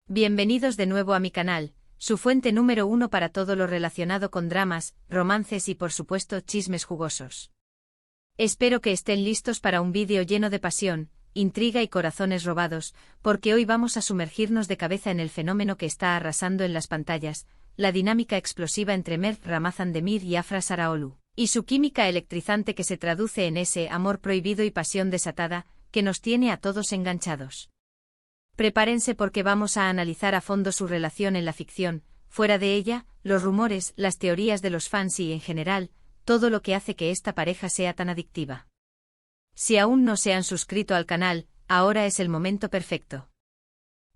Bienvenidos de nuevo a mi canal, su fuente número 1 para todo lo relacionado con dramas, romances y por supuesto chismes jugosos. Espero que estén listos para un vídeo lleno de pasión, intriga y corazones robados, porque hoy vamos a sumergirnos de cabeza en el fenómeno que está arrasando en las pantallas, la dinámica explosiva entre Mert Ramazan-Demir y Afra Saraoglu, y su química electrizante que se traduce en ese amor prohibido y pasión desatada, que nos tiene a todos enganchados. Prepárense porque vamos a analizar a fondo su relación en la ficción, fuera de ella, los rumores, las teorías de los fans y, en general, todo lo que hace que esta pareja sea tan adictiva. Si aún no se han suscrito al canal, ahora es el momento perfecto.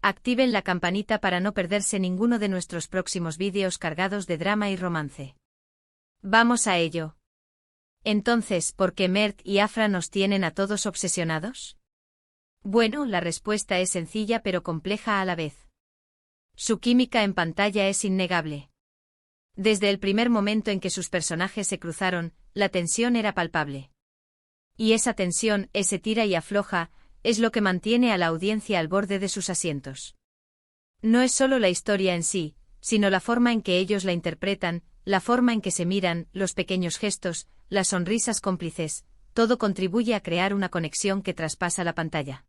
Activen la campanita para no perderse ninguno de nuestros próximos vídeos cargados de drama y romance. ¡Vamos a ello! Entonces, ¿por qué Mert y Afra nos tienen a todos obsesionados? Bueno, la respuesta es sencilla pero compleja a la vez. Su química en pantalla es innegable. Desde el primer momento en que sus personajes se cruzaron, la tensión era palpable. Y esa tensión, ese tira y afloja, es lo que mantiene a la audiencia al borde de sus asientos. No es solo la historia en sí, sino la forma en que ellos la interpretan, la forma en que se miran, los pequeños gestos, las sonrisas cómplices, todo contribuye a crear una conexión que traspasa la pantalla.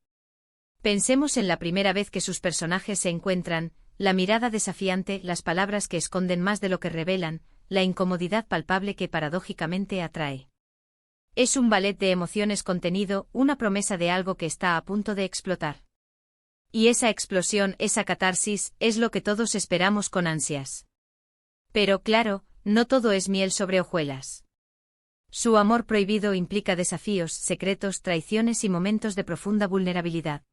Pensemos en la primera vez que sus personajes se encuentran, la mirada desafiante, las palabras que esconden más de lo que revelan, la incomodidad palpable que paradójicamente atrae. Es un ballet de emociones contenido, una promesa de algo que está a punto de explotar. Y esa explosión, esa catarsis, es lo que todos esperamos con ansias. Pero claro, no todo es miel sobre hojuelas. Su amor prohibido implica desafíos, secretos, traiciones y momentos de profunda vulnerabilidad.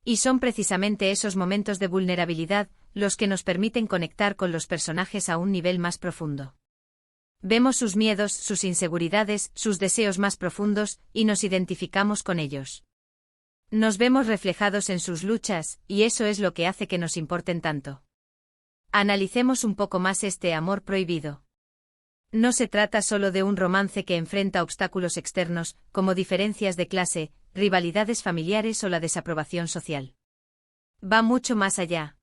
Y son precisamente esos momentos de vulnerabilidad los que nos permiten conectar con los personajes a un nivel más profundo. Vemos sus miedos, sus inseguridades, sus deseos más profundos, y nos identificamos con ellos. Nos vemos reflejados en sus luchas, y eso es lo que hace que nos importen tanto. Analicemos un poco más este amor prohibido. No se trata solo de un romance que enfrenta obstáculos externos, como diferencias de clase, rivalidades familiares o la desaprobación social. Va mucho más allá.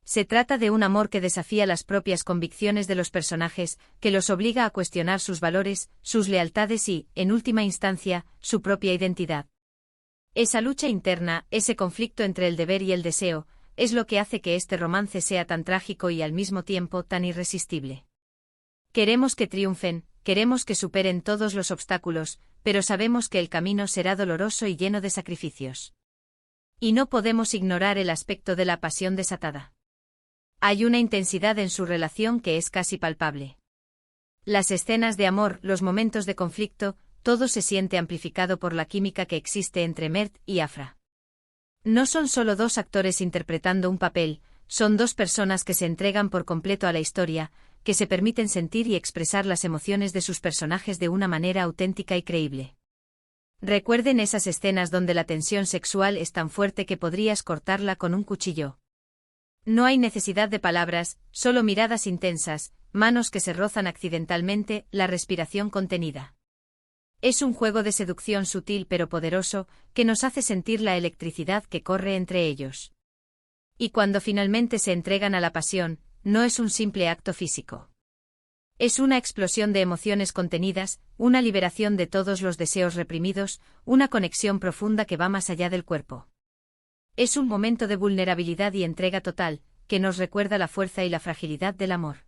Se trata de un amor que desafía las propias convicciones de los personajes, que los obliga a cuestionar sus valores, sus lealtades y, en última instancia, su propia identidad. Esa lucha interna, ese conflicto entre el deber y el deseo, es lo que hace que este romance sea tan trágico y al mismo tiempo tan irresistible. Queremos que triunfen, queremos que superen todos los obstáculos, pero sabemos que el camino será doloroso y lleno de sacrificios. Y no podemos ignorar el aspecto de la pasión desatada. Hay una intensidad en su relación que es casi palpable. Las escenas de amor, los momentos de conflicto, todo se siente amplificado por la química que existe entre Mert y Afra. No son solo dos actores interpretando un papel, son dos personas que se entregan por completo a la historia, que se permiten sentir y expresar las emociones de sus personajes de una manera auténtica y creíble. Recuerden esas escenas donde la tensión sexual es tan fuerte que podrías cortarla con un cuchillo. No hay necesidad de palabras, solo miradas intensas, manos que se rozan accidentalmente, la respiración contenida. Es un juego de seducción sutil pero poderoso, que nos hace sentir la electricidad que corre entre ellos. Y cuando finalmente se entregan a la pasión, no es un simple acto físico. Es una explosión de emociones contenidas, una liberación de todos los deseos reprimidos, una conexión profunda que va más allá del cuerpo. Es un momento de vulnerabilidad y entrega total, que nos recuerda la fuerza y la fragilidad del amor.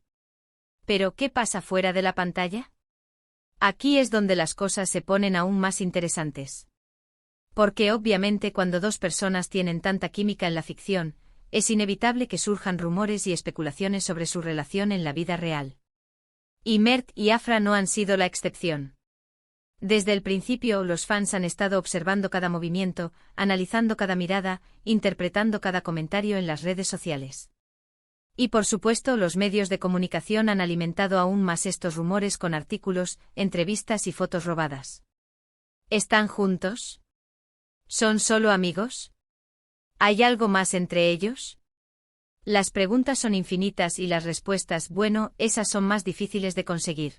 ¿Pero qué pasa fuera de la pantalla? Aquí es donde las cosas se ponen aún más interesantes. Porque obviamente cuando dos personas tienen tanta química en la ficción, es inevitable que surjan rumores y especulaciones sobre su relación en la vida real. Y Mert y Afra no han sido la excepción. Desde el principio los fans han estado observando cada movimiento, analizando cada mirada, interpretando cada comentario en las redes sociales. Y por supuesto los medios de comunicación han alimentado aún más estos rumores con artículos, entrevistas y fotos robadas. ¿Están juntos? ¿Son solo amigos? ¿Hay algo más entre ellos? Las preguntas son infinitas y las respuestas, bueno, esas son más difíciles de conseguir.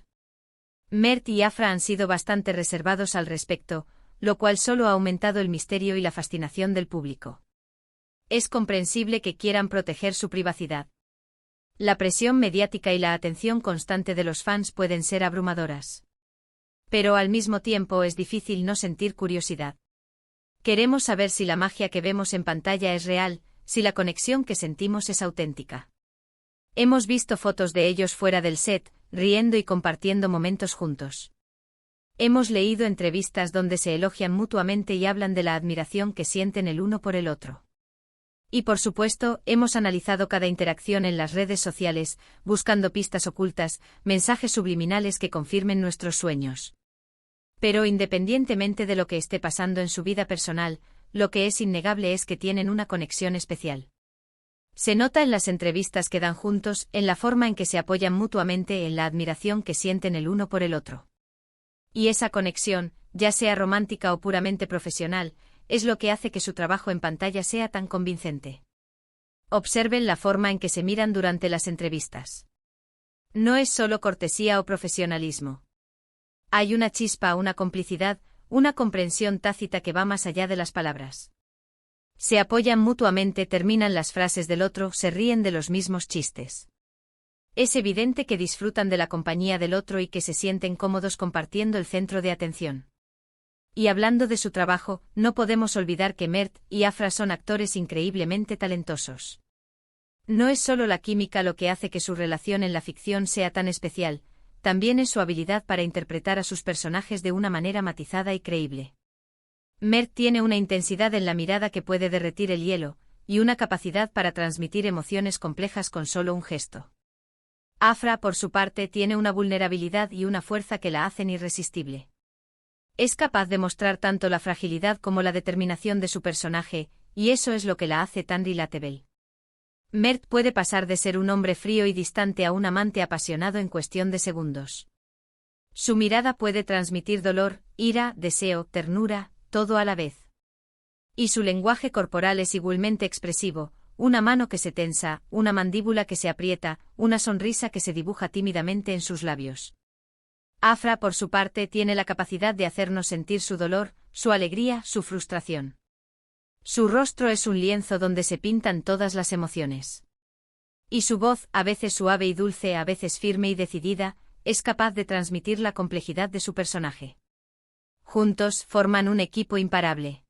Mert y Afra han sido bastante reservados al respecto, lo cual solo ha aumentado el misterio y la fascinación del público. Es comprensible que quieran proteger su privacidad. La presión mediática y la atención constante de los fans pueden ser abrumadoras. Pero al mismo tiempo es difícil no sentir curiosidad. Queremos saber si la magia que vemos en pantalla es real, si la conexión que sentimos es auténtica. Hemos visto fotos de ellos fuera del set, riendo y compartiendo momentos juntos. Hemos leído entrevistas donde se elogian mutuamente y hablan de la admiración que sienten el uno por el otro. Y por supuesto, hemos analizado cada interacción en las redes sociales, buscando pistas ocultas, mensajes subliminales que confirmen nuestros sueños. Pero independientemente de lo que esté pasando en su vida personal, lo que es innegable es que tienen una conexión especial. Se nota en las entrevistas que dan juntos, en la forma en que se apoyan mutuamente, en la admiración que sienten el uno por el otro. Y esa conexión, ya sea romántica o puramente profesional, es lo que hace que su trabajo en pantalla sea tan convincente. Observen la forma en que se miran durante las entrevistas. No es solo cortesía o profesionalismo. Hay una chispa, una complicidad, una comprensión tácita que va más allá de las palabras. Se apoyan mutuamente, terminan las frases del otro, se ríen de los mismos chistes. Es evidente que disfrutan de la compañía del otro y que se sienten cómodos compartiendo el centro de atención. Y hablando de su trabajo, no podemos olvidar que Mert y Afra son actores increíblemente talentosos. No es solo la química lo que hace que su relación en la ficción sea tan especial, también es su habilidad para interpretar a sus personajes de una manera matizada y creíble. Mert tiene una intensidad en la mirada que puede derretir el hielo, y una capacidad para transmitir emociones complejas con solo un gesto. Afra, por su parte, tiene una vulnerabilidad y una fuerza que la hacen irresistible. Es capaz de mostrar tanto la fragilidad como la determinación de su personaje, y eso es lo que la hace tan relatable. Mert puede pasar de ser un hombre frío y distante a un amante apasionado en cuestión de segundos. Su mirada puede transmitir dolor, ira, deseo, ternura, todo a la vez. Y su lenguaje corporal es igualmente expresivo, una mano que se tensa, una mandíbula que se aprieta, una sonrisa que se dibuja tímidamente en sus labios. Afra, por su parte, tiene la capacidad de hacernos sentir su dolor, su alegría, su frustración. Su rostro es un lienzo donde se pintan todas las emociones. Y su voz, a veces suave y dulce, a veces firme y decidida, es capaz de transmitir la complejidad de su personaje. Juntos, forman un equipo imparable.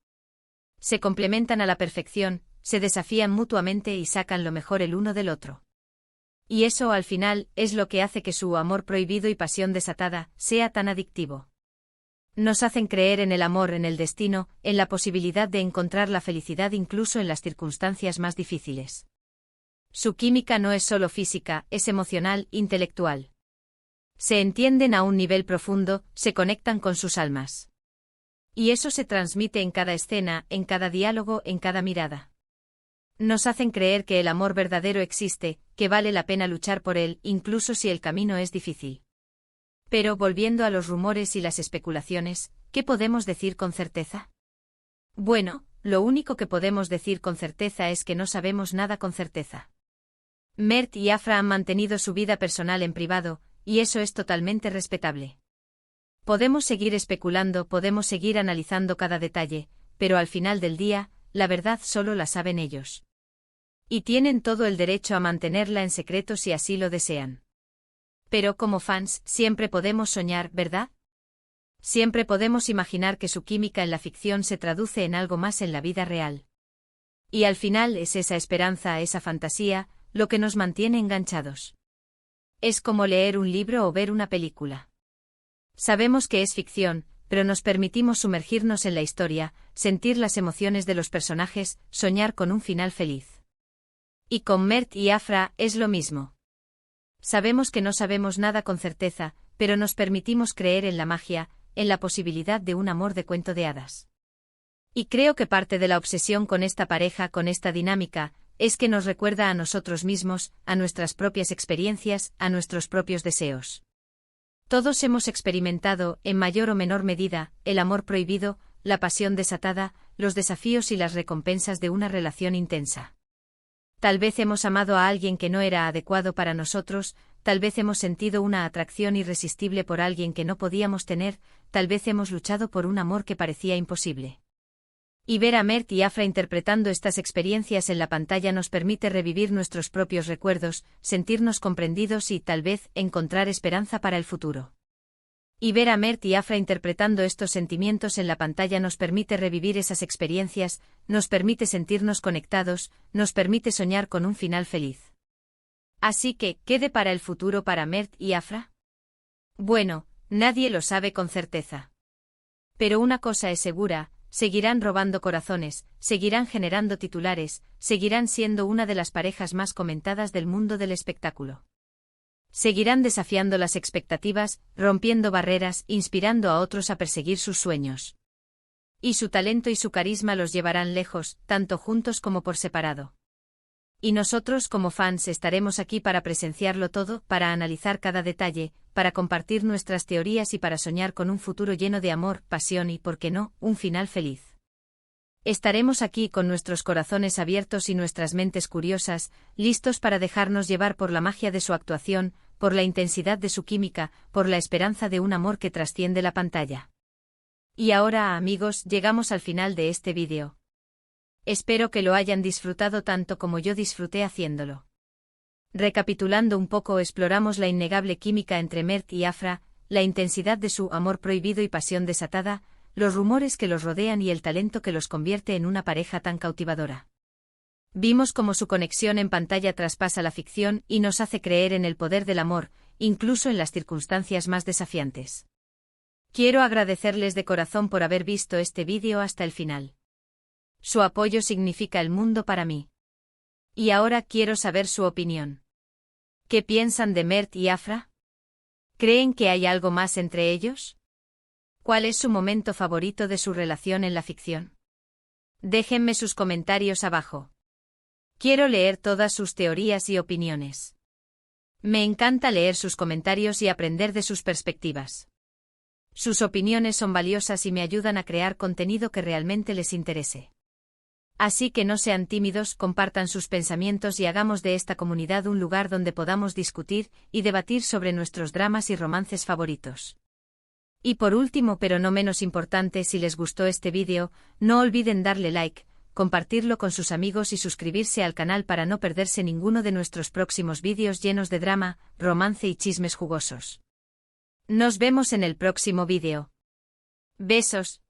Se complementan a la perfección, se desafían mutuamente y sacan lo mejor el uno del otro. Y eso, al final, es lo que hace que su amor prohibido y pasión desatada sea tan adictivo. Nos hacen creer en el amor, en el destino, en la posibilidad de encontrar la felicidad incluso en las circunstancias más difíciles. Su química no es solo física, es emocional, intelectual. Se entienden a un nivel profundo, se conectan con sus almas. Y eso se transmite en cada escena, en cada diálogo, en cada mirada. Nos hacen creer que el amor verdadero existe, que vale la pena luchar por él, incluso si el camino es difícil. Pero volviendo a los rumores y las especulaciones, ¿qué podemos decir con certeza? Bueno, lo único que podemos decir con certeza es que no sabemos nada con certeza. Mert y Afra han mantenido su vida personal en privado, y eso es totalmente respetable. Podemos seguir especulando, podemos seguir analizando cada detalle, pero al final del día, la verdad solo la saben ellos. Y tienen todo el derecho a mantenerla en secreto si así lo desean. Pero como fans, siempre podemos soñar, ¿verdad? Siempre podemos imaginar que su química en la ficción se traduce en algo más en la vida real. Y al final es esa esperanza, esa fantasía, lo que nos mantiene enganchados. Es como leer un libro o ver una película. Sabemos que es ficción, pero nos permitimos sumergirnos en la historia, sentir las emociones de los personajes, soñar con un final feliz. Y con Mert y Afra es lo mismo. Sabemos que no sabemos nada con certeza, pero nos permitimos creer en la magia, en la posibilidad de un amor de cuento de hadas. Y creo que parte de la obsesión con esta pareja, con esta dinámica, es que nos recuerda a nosotros mismos, a nuestras propias experiencias, a nuestros propios deseos. Todos hemos experimentado, en mayor o menor medida, el amor prohibido, la pasión desatada, los desafíos y las recompensas de una relación intensa. Tal vez hemos amado a alguien que no era adecuado para nosotros, tal vez hemos sentido una atracción irresistible por alguien que no podíamos tener, tal vez hemos luchado por un amor que parecía imposible. Y ver a Mert y Afra interpretando estas experiencias en la pantalla nos permite revivir nuestros propios recuerdos, sentirnos comprendidos y, tal vez, encontrar esperanza para el futuro. Y ver a Mert y Afra interpretando estos sentimientos en la pantalla nos permite revivir esas experiencias, nos permite sentirnos conectados, nos permite soñar con un final feliz. Así que, ¿qué depara el futuro para Mert y Afra? Bueno, nadie lo sabe con certeza. Pero una cosa es segura: seguirán robando corazones, seguirán generando titulares, seguirán siendo una de las parejas más comentadas del mundo del espectáculo. Seguirán desafiando las expectativas, rompiendo barreras, inspirando a otros a perseguir sus sueños. Y su talento y su carisma los llevarán lejos, tanto juntos como por separado. Y nosotros como fans estaremos aquí para presenciarlo todo, para analizar cada detalle, para compartir nuestras teorías y para soñar con un futuro lleno de amor, pasión y, ¿por qué no?, un final feliz. Estaremos aquí con nuestros corazones abiertos y nuestras mentes curiosas, listos para dejarnos llevar por la magia de su actuación, por la intensidad de su química, por la esperanza de un amor que trasciende la pantalla. Y ahora, amigos, llegamos al final de este vídeo. Espero que lo hayan disfrutado tanto como yo disfruté haciéndolo. Recapitulando un poco, exploramos la innegable química entre Mert y Afra, la intensidad de su amor prohibido y pasión desatada, los rumores que los rodean y el talento que los convierte en una pareja tan cautivadora. Vimos cómo su conexión en pantalla traspasa la ficción y nos hace creer en el poder del amor, incluso en las circunstancias más desafiantes. Quiero agradecerles de corazón por haber visto este vídeo hasta el final. Su apoyo significa el mundo para mí. Y ahora quiero saber su opinión. ¿Qué piensan de Mert y Afra? ¿Creen que hay algo más entre ellos? ¿Cuál es su momento favorito de su relación en la ficción? Déjenme sus comentarios abajo. Quiero leer todas sus teorías y opiniones. Me encanta leer sus comentarios y aprender de sus perspectivas. Sus opiniones son valiosas y me ayudan a crear contenido que realmente les interese. Así que no sean tímidos, compartan sus pensamientos y hagamos de esta comunidad un lugar donde podamos discutir y debatir sobre nuestros dramas y romances favoritos. Y por último, pero no menos importante, si les gustó este vídeo, no olviden darle like, compartirlo con sus amigos y suscribirse al canal para no perderse ninguno de nuestros próximos vídeos llenos de drama, romance y chismes jugosos. Nos vemos en el próximo vídeo. Besos.